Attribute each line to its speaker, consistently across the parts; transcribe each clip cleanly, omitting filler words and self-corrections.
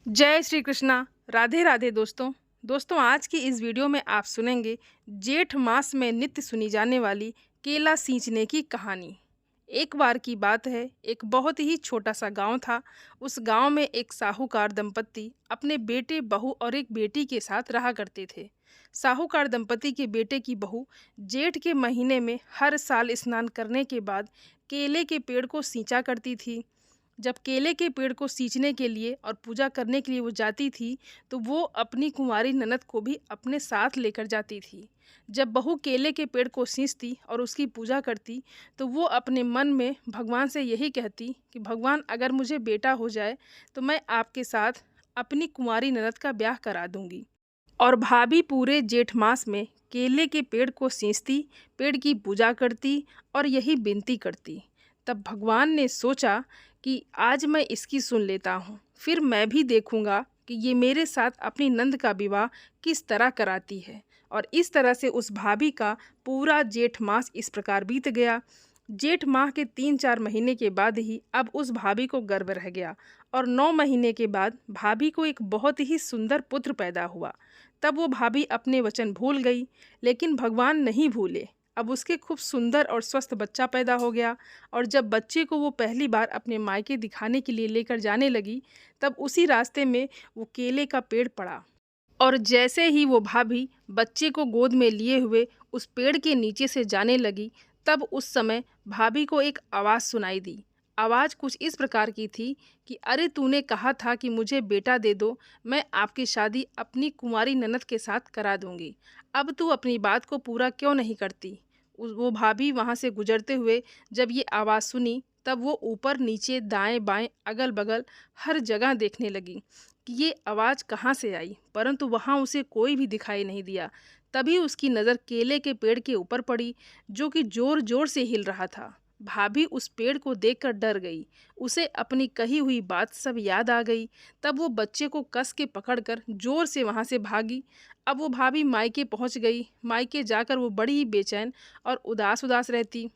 Speaker 1: जय श्री कृष्णा। राधे राधे दोस्तों। आज की इस वीडियो में आप सुनेंगे जेठ मास में नित्य सुनी जाने वाली केला सींचने की कहानी। एक बार की बात है, एक बहुत ही छोटा सा गांव था। उस गांव में एक साहूकार दंपत्ति अपने बेटे, बहू और एक बेटी के साथ रहा करते थे। साहूकार दंपत्ति के बेटे की बहू जेठ के महीने में हर साल स्नान करने के बाद केले के पेड़ को सींचा करती थी। जब केले के पेड़ को सींचने के लिए और पूजा करने के लिए वो जाती थी, तो वो अपनी कुंवारी ननद को भी अपने साथ लेकर जाती थी। जब बहू केले के पेड़ को सींचती और उसकी पूजा करती, तो वो अपने मन में भगवान से यही कहती कि भगवान, अगर मुझे बेटा हो जाए तो मैं आपके साथ अपनी कुंवारी ननद का ब्याह करा दूंगी। और भाभी पूरे जेठ मास में केले के पेड़ को सींचती, पेड़ की पूजा करती और यही विनती करती। तब भगवान ने सोचा कि आज मैं इसकी सुन लेता हूँ, फिर मैं भी देखूँगा कि ये मेरे साथ अपनी नंद का विवाह किस तरह कराती है। और इस तरह से उस भाभी का पूरा जेठ मास इस प्रकार बीत गया। जेठ माह के 3-4 महीने के बाद ही अब उस भाभी को गर्भ रह गया और 9 महीने के बाद भाभी को एक बहुत ही सुंदर पुत्र पैदा हुआ। तब वो भाभी अपने वचन भूल गई, लेकिन भगवान नहीं भूले। अब उसके खूब सुंदर और स्वस्थ बच्चा पैदा हो गया। और जब बच्चे को वो पहली बार अपने मायके दिखाने के लिए लेकर जाने लगी, तब उसी रास्ते में वो केले का पेड़ पड़ा। और जैसे ही वो भाभी बच्चे को गोद में लिए हुए उस पेड़ के नीचे से जाने लगी, तब उस समय भाभी को एक आवाज़ सुनाई दी। आवाज़ कुछ इस प्रकार की थी कि अरे, तूने कहा था कि मुझे बेटा दे दो, मैं आपकी शादी अपनी कुंवारी ननद के साथ करा दूंगी। अब तू अपनी बात को पूरा क्यों नहीं करती? वो भाभी वहाँ से गुजरते हुए जब ये आवाज़ सुनी, तब वो ऊपर नीचे दाएं बाएं अगल बगल हर जगह देखने लगी कि ये आवाज़ कहाँ से आई, परंतु वहाँ उसे कोई भी दिखाई नहीं दिया। तभी उसकी नज़र केले के पेड़ के ऊपर पड़ी, जो कि ज़ोर ज़ोर से हिल रहा था। भाभी उस पेड़ को देखकर डर गई। उसे अपनी कही हुई बात सब याद आ गई। तब वो बच्चे को कस के पकड़कर ज़ोर से वहाँ से भागी। अब वो भाभी मायके पहुँच गई। मायके जाकर वो बड़ी ही बेचैन और उदास उदास रहती।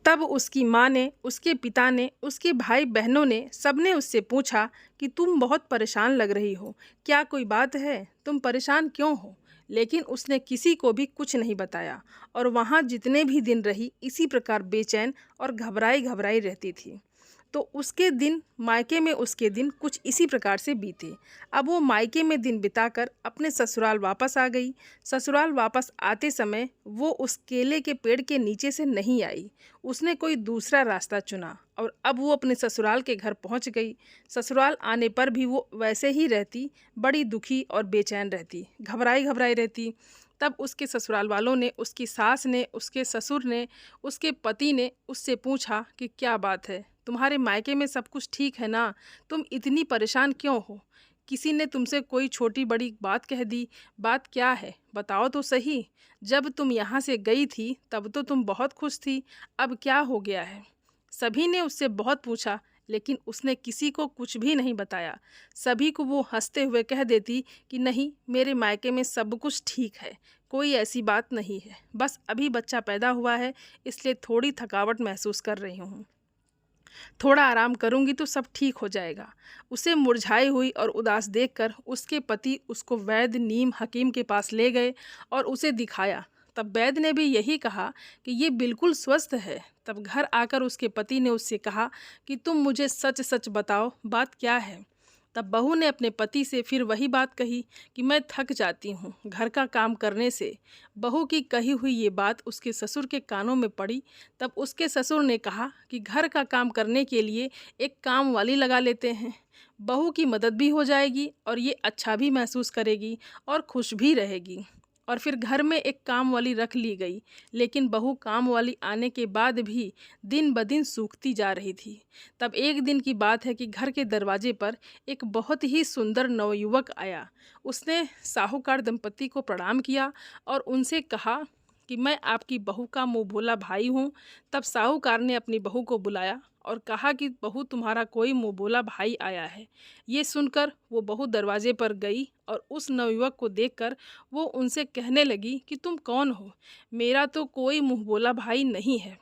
Speaker 1: तब उसकी माँ ने, उसके पिता ने, उसके भाई बहनों ने, सबने उससे पूछा कि तुम बहुत परेशान लग रही हो, क्या कोई बात है, तुम परेशान क्यों हो? लेकिन उसने किसी को भी कुछ नहीं बताया और वहाँ जितने भी दिन रही इसी प्रकार बेचैन और घबराई घबराई रहती थी। तो उसके दिन मायके में उसके दिन कुछ इसी प्रकार से बीते। अब वो मायके में दिन बिताकर अपने ससुराल वापस आ गई। ससुराल वापस आते समय वो उस केले के पेड़ के नीचे से नहीं आई। उसने कोई दूसरा रास्ता चुना और अब वो अपने ससुराल के घर पहुंच गई। ससुराल आने पर भी वो वैसे ही रहती, बड़ी दुखी और बेचैन रहती, घबराई घबराई रहती। तब उसके ससुराल वालों ने, उसकी सास ने, उसके ससुर ने, उसके पति ने उससे पूछा कि क्या बात है, तुम्हारे मायके में सब कुछ ठीक है ना? तुम इतनी परेशान क्यों हो? किसी ने तुमसे कोई छोटी बड़ी बात कह दी? बात क्या है, बताओ तो सही। जब तुम यहाँ से गई थी तब तो तुम बहुत खुश थी, अब क्या हो गया है? सभी ने उससे बहुत पूछा, लेकिन उसने किसी को कुछ भी नहीं बताया। सभी को वो हंसते हुए कह देती कि नहीं, मेरे मायके में सब कुछ ठीक है, कोई ऐसी बात नहीं है, बस अभी बच्चा पैदा हुआ है, इसलिए थोड़ी थकावट महसूस कर रही हूँ। थोड़ा आराम करूंगी तो सब ठीक हो जाएगा। उसे मुरझाई हुई और उदास देखकर उसके पति उसको वैद्य, नीम हकीम के पास ले गए और उसे दिखाया। तब वैद्य ने भी यही कहा कि ये बिल्कुल स्वस्थ है। तब घर आकर उसके पति ने उससे कहा कि तुम मुझे सच सच बताओ, बात क्या है? तब बहू ने अपने पति से फिर वही बात कही कि मैं थक जाती हूँ घर का काम करने से। बहू की कही हुई ये बात उसके ससुर के कानों में पड़ी। तब उसके ससुर ने कहा कि घर का काम करने के लिए एक काम वाली लगा लेते हैं, बहू की मदद भी हो जाएगी और ये अच्छा भी महसूस करेगी और खुश भी रहेगी। और फिर घर में एक काम वाली रख ली गई, लेकिन बहू काम वाली आने के बाद भी दिन ब दिन सूखती जा रही थी। तब एक दिन की बात है कि घर के दरवाजे पर एक बहुत ही सुंदर नवयुवक आया। उसने साहूकार दंपति को प्रणाम किया और उनसे कहा कि मैं आपकी बहू का मुँह भोला भाई हूँ। तब साहूकार ने अपनी बहू को बुलाया और कहा कि बहू, तुम्हारा कोई मुँह बोला भाई आया है। ये सुनकर वो बहू दरवाजे पर गई और उस नवयुवक को देखकर वो उनसे कहने लगी कि तुम कौन हो? मेरा तो कोई मुँह बोला भाई नहीं है।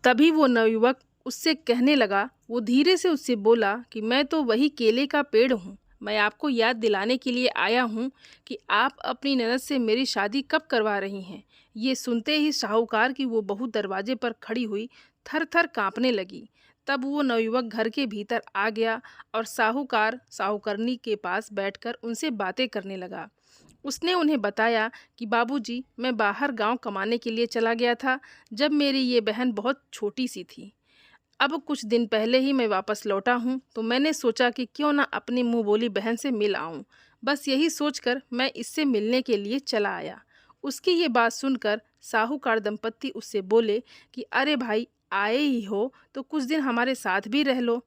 Speaker 1: तभी वो नवयुवक उससे कहने लगा, वो धीरे से उससे बोला कि मैं तो वही केले का पेड़ हूँ, मैं आपको याद दिलाने के लिए आया हूँ कि आप अपनी ननद से मेरी शादी कब करवा रही हैं। ये सुनते ही साहूकार की वो बहू दरवाजे पर खड़ी हुई थर थर काँपने लगी। तब वो नवयुवक घर के भीतर आ गया और साहूकार साहूकरनी के पास बैठकर उनसे बातें करने लगा। उसने उन्हें बताया कि बाबूजी, मैं बाहर गांव कमाने के लिए चला गया था जब मेरी ये बहन बहुत छोटी सी थी। अब कुछ दिन पहले ही मैं वापस लौटा हूँ, तो मैंने सोचा कि क्यों ना अपनी मुँह बोली बहन से मिल आऊँ। बस यही सोचकर मैं इससे मिलने के लिए चला आया। उसकी ये बात सुनकर साहूकार दंपत्ति उससे बोले कि अरे भाई, आए ही हो तो कुछ दिन हमारे साथ भी रह लो।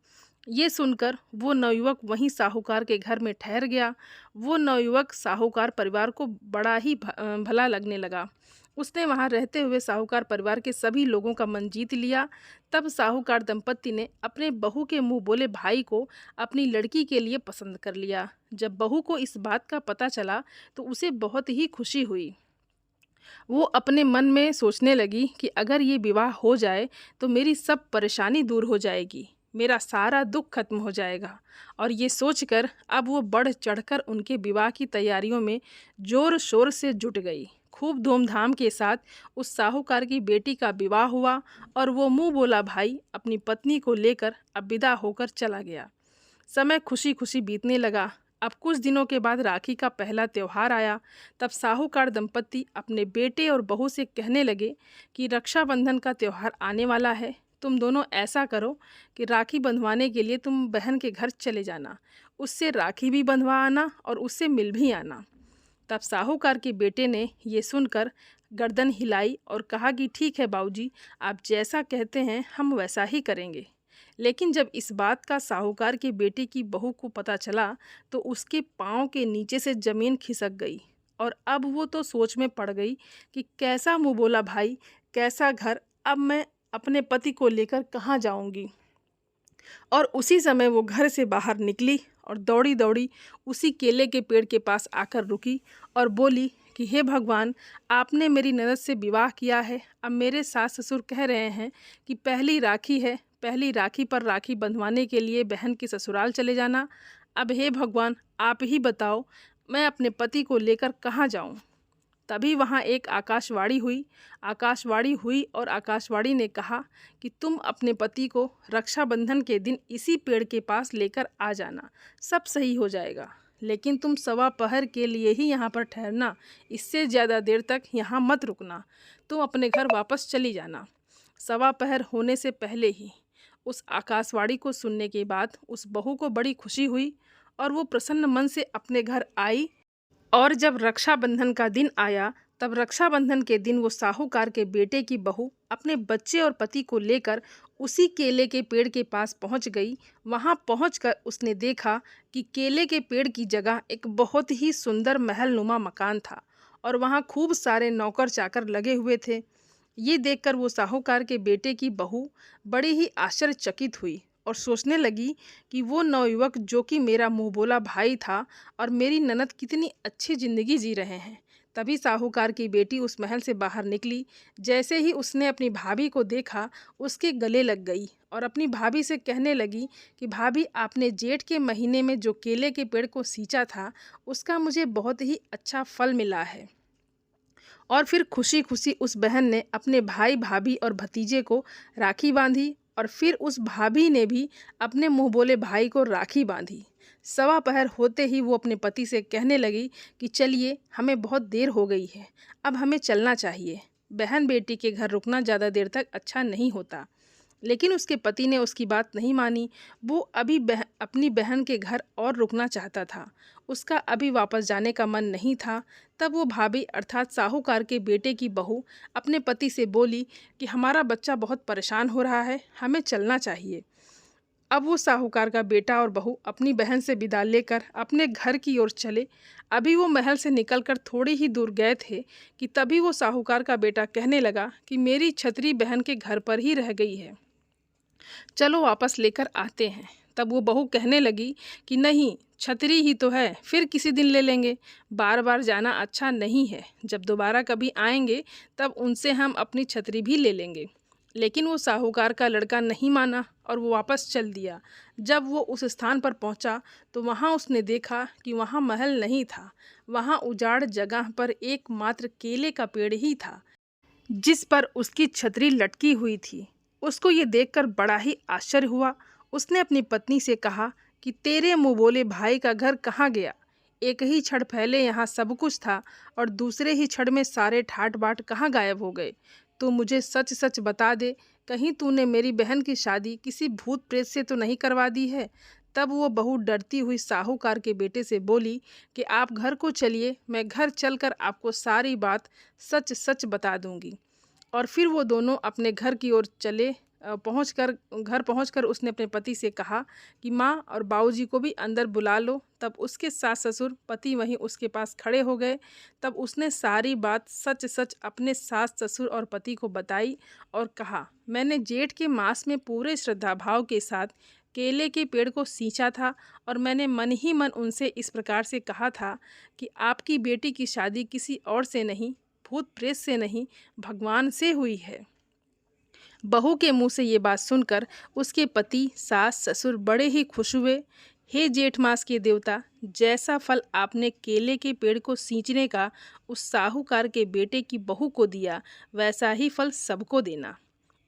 Speaker 1: ये सुनकर वो नवयुवक वहीं साहूकार के घर में ठहर गया। वो नवयुवक साहूकार परिवार को बड़ा ही भला लगने लगा। उसने वहाँ रहते हुए साहूकार परिवार के सभी लोगों का मन जीत लिया। तब साहूकार दंपत्ति ने अपने बहू के मुंह बोले भाई को अपनी लड़की के लिए पसंद कर लिया। जब बहू को इस बात का पता चला तो उसे बहुत ही खुशी हुई। वो अपने मन में सोचने लगी कि अगर ये विवाह हो जाए तो मेरी सब परेशानी दूर हो जाएगी, मेरा सारा दुख खत्म हो जाएगा। और ये सोचकर अब वो बढ़ चढ़कर उनके विवाह की तैयारियों में जोर शोर से जुट गई। खूब धूमधाम के साथ उस साहूकार की बेटी का विवाह हुआ और वो मुंह बोला भाई अपनी पत्नी को लेकर अब विदा होकर चला गया। समय खुशी खुशी बीतने लगा। अब कुछ दिनों के बाद राखी का पहला त्यौहार आया। तब साहूकार दंपत्ति अपने बेटे और बहू से कहने लगे कि रक्षाबंधन का त्यौहार आने वाला है, तुम दोनों ऐसा करो कि राखी बंधवाने के लिए तुम बहन के घर चले जाना, उससे राखी भी बंधवा आना और उससे मिल भी आना। तब साहूकार के बेटे ने ये सुनकर गर्दन हिलाई और कहा कि ठीक है बाबूजी, आप जैसा कहते हैं हम वैसा ही करेंगे। लेकिन जब इस बात का साहूकार के बेटे की बहू को पता चला तो उसके पाँव के नीचे से ज़मीन खिसक गई और अब वो तो सोच में पड़ गई कि कैसा मुँह बोला भाई, कैसा घर, अब मैं अपने पति को लेकर कहाँ जाऊंगी। और उसी समय वो घर से बाहर निकली और दौड़ी दौड़ी उसी केले के पेड़ के पास आकर रुकी और बोली कि हे भगवान, आपने मेरी ननद से विवाह किया है। अब मेरे सास ससुर कह रहे हैं कि पहली राखी है, पहली राखी पर राखी बंधवाने के लिए बहन के ससुराल चले जाना। अब हे भगवान, आप ही बताओ मैं अपने पति को लेकर कहाँ जाऊँ। तभी वहाँ एक आकाशवाणी हुई और आकाशवाणी ने कहा कि तुम अपने पति को रक्षाबंधन के दिन इसी पेड़ के पास लेकर आ जाना, सब सही हो जाएगा। लेकिन तुम सवा पहर के लिए ही यहाँ पर ठहरना, इससे ज़्यादा देर तक यहाँ मत रुकना, तुम अपने घर वापस चली जाना। सवा पहर होने से पहले ही उस आकाशवाणी को सुनने के बाद उस बहू को बड़ी खुशी हुई और वो प्रसन्न मन से अपने घर आई। और जब रक्षाबंधन का दिन आया तब रक्षाबंधन के दिन वो साहूकार के बेटे की बहू अपने बच्चे और पति को लेकर उसी केले के पेड़ के पास पहुंच गई। वहां पहुंचकर उसने देखा कि केले के पेड़ की जगह एक बहुत ही सुंदर महलनुमा मकान था और वहां खूब सारे नौकर चाकर लगे हुए थे। ये देखकर वो साहूकार के बेटे की बहू बड़ी ही आश्चर्यचकित हुई और सोचने लगी कि वो नवयुवक जो कि मेरा मुँह बोला भाई था और मेरी ननद कितनी अच्छी ज़िंदगी जी रहे हैं। तभी साहूकार की बेटी उस महल से बाहर निकली। जैसे ही उसने अपनी भाभी को देखा उसके गले लग गई और अपनी भाभी से कहने लगी कि भाभी, आपने जेठ के महीने में जो केले के पेड़ को सींचा था उसका मुझे बहुत ही अच्छा फल मिला है। और फिर खुशी खुशी उस बहन ने अपने भाई भाभी और भतीजे को राखी बांधी और फिर उस भाभी ने भी अपने मुँह बोले भाई को राखी बांधी। सवा पहर होते ही वो अपने पति से कहने लगी कि चलिए, हमें बहुत देर हो गई है, अब हमें चलना चाहिए। बहन बेटी के घर रुकना ज़्यादा देर तक अच्छा नहीं होता। लेकिन उसके पति ने उसकी बात नहीं मानी। वो अभी अपनी बहन के घर और रुकना चाहता था, उसका अभी वापस जाने का मन नहीं था। तब वो भाभी अर्थात साहूकार के बेटे की बहू अपने पति से बोली कि हमारा बच्चा बहुत परेशान हो रहा है, हमें चलना चाहिए। अब वो साहूकार का बेटा और बहू अपनी बहन से विदा लेकर अपने घर की ओर चले। अभी वो महल से निकलकर थोड़ी ही दूर गए थे कि तभी वो साहूकार का बेटा कहने लगा कि मेरी छतरी बहन के घर पर ही रह गई है, चलो वापस लेकर आते हैं। तब वो बहू कहने लगी कि नहीं, छतरी ही तो है, फिर किसी दिन ले लेंगे, बार बार जाना अच्छा नहीं है, जब दोबारा कभी आएंगे तब उनसे हम अपनी छतरी भी ले लेंगे। लेकिन वो साहूकार का लड़का नहीं माना और वो वापस चल दिया। जब वो उस स्थान पर पहुंचा तो वहां उसने देखा कि वहां महल नहीं था, वहां उजाड़ जगह पर एकमात्र केले का पेड़ ही था जिस पर उसकी छतरी लटकी हुई थी। उसको ये देखकर बड़ा ही आश्चर्य हुआ। उसने अपनी पत्नी से कहा कि तेरे मुँह बोले भाई का घर कहाँ गया? एक ही क्षण पहले यहाँ सब कुछ था और दूसरे ही क्षण में सारे ठाट बाट कहाँ गायब हो गए? तू मुझे सच सच बता दे, कहीं तूने मेरी बहन की शादी किसी भूत प्रेत से तो नहीं करवा दी है? तब वो बहू डरती हुई साहूकार के बेटे से बोली कि आप घर को चलिए, मैं घर चलकर आपको सारी बात सच सच बता दूंगी। और फिर वो दोनों अपने घर की ओर चले। घर पहुंचकर उसने अपने पति से कहा कि माँ और बाबूजी को भी अंदर बुला लो। तब उसके सास ससुर पति वहीं उसके पास खड़े हो गए। तब उसने सारी बात सच सच अपने सास ससुर और पति को बताई और कहा, मैंने जेठ के मास में पूरे श्रद्धा भाव के साथ केले के पेड़ को सींचा था और मैंने मन ही मन उनसे इस प्रकार से कहा था कि आपकी बेटी की शादी किसी और से नहीं, भूत प्रेत से नहीं, भगवान से हुई है। बहू के मुंह से ये बात सुनकर उसके पति सास ससुर बड़े ही खुश हुए। हे जेठ मास के देवता, जैसा फल आपने केले के पेड़ को सींचने का उस साहूकार के बेटे की बहू को दिया, वैसा ही फल सबको देना।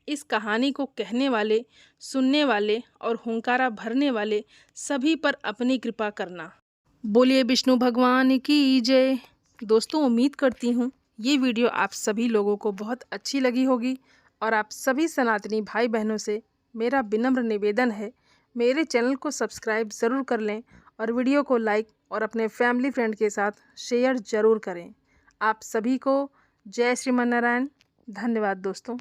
Speaker 1: इस कहानी को कहने वाले, सुनने वाले और हुंकारा भरने वाले सभी पर अपनी कृपा करना। बोलिए विष्णु भगवान की जय। दोस्तों, उम्मीद करती हूँ ये वीडियो आप सभी लोगों को बहुत अच्छी लगी होगी और आप सभी सनातनी भाई बहनों से मेरा विनम्र निवेदन है, मेरे चैनल को सब्सक्राइब ज़रूर कर लें और वीडियो को लाइक और अपने फैमिली फ्रेंड के साथ शेयर ज़रूर करें। आप सभी को जय श्रीमन नारायण। धन्यवाद दोस्तों।